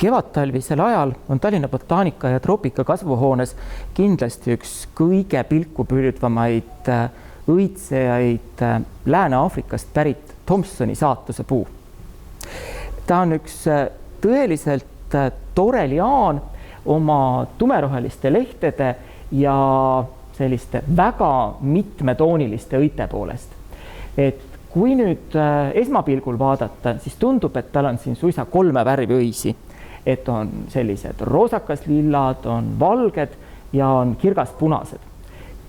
Kevadtalvisel ajal on Tallinna botaanika- ja troopika kasvuhoones kindlasti üks kõige pilku püüdvamaid õitsejaid Lääne-Aafrikast pärit Thomsoni saatuse puu. Ta on üks tõeliselt tore liaan oma tumeroheliste lehtede ja selliste väga mitmetooniliste õite poolest. Et kui nüüd esmapilgul vaadata, siis tundub, et tal on siin suisa 3 värvi õisi. Et on sellised roosakaslillad, on valged ja on kirgaspunased.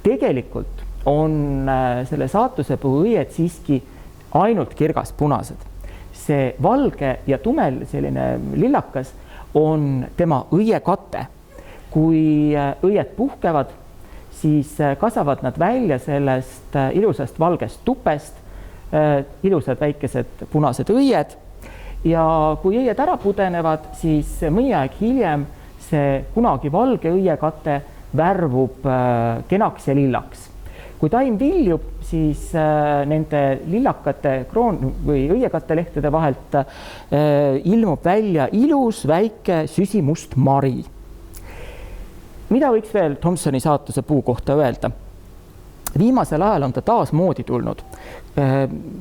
Tegelikult on selle saatusepuu õied siiski ainult kirgaspunased. See valge ja tumel selline lillakas on tema õiekate. Kui õied puhkevad, siis kasvavad nad välja sellest ilusast valgest tupest, ilusad väikesed punased õied. Ja kui õied ära pudenevad, siis mõni aeg hiljem see kunagi valge õiekate värvub kenaks ja lillaks. Kui taim viljub, siis nende lillakate või õiekate lehtede vahelt ilmub välja ilus väike süsimust mari. Mida võiks veel Thomsoni saatuse puu kohta öelda? Viimasel ajal on ta taas moodi tulnud.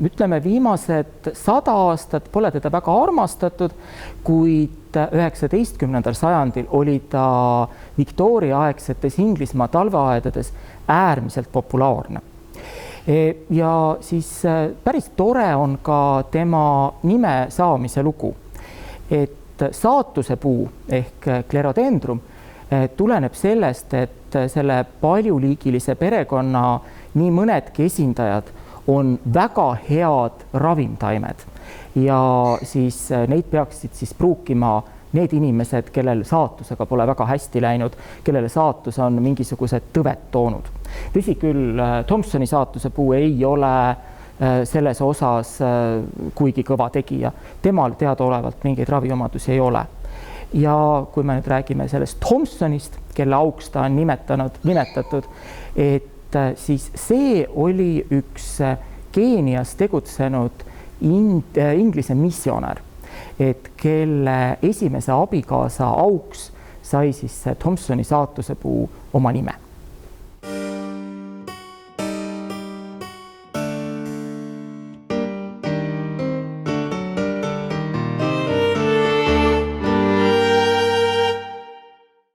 Ütleme, viimased 100 aastat pole teda väga armastatud, kuid 19. sajandil oli ta Victoria-aegsetes Inglismaa talveaedades äärmiselt populaarne. Ja siis päris tore on ka tema nime saamise lugu. Et saatusepuu ehk Clerodendrum tuleneb sellest, et selle paljuliigilise perekonna nii mõnedki esindajad on väga head ravimtaimed ja siis neid peaksid siis pruukima need inimesed, kellel saatusega pole väga hästi läinud, kellele saatus on mingisugused tõved toonud. Tõsi küll, Thomsoni saatusepuu ei ole selles osas kuigi kõva tegija. Temal teadaolevalt mingeid raviomadusi ei ole. Ja kui me nüüd räägime sellest Thomsonist, kelle auks ta on nimetatud, et siis see oli üks Keenias tegutsenud Inglise missionär, et kelle esimese abikaasa auks sai siis Thomsoni saatusepuu oma nime.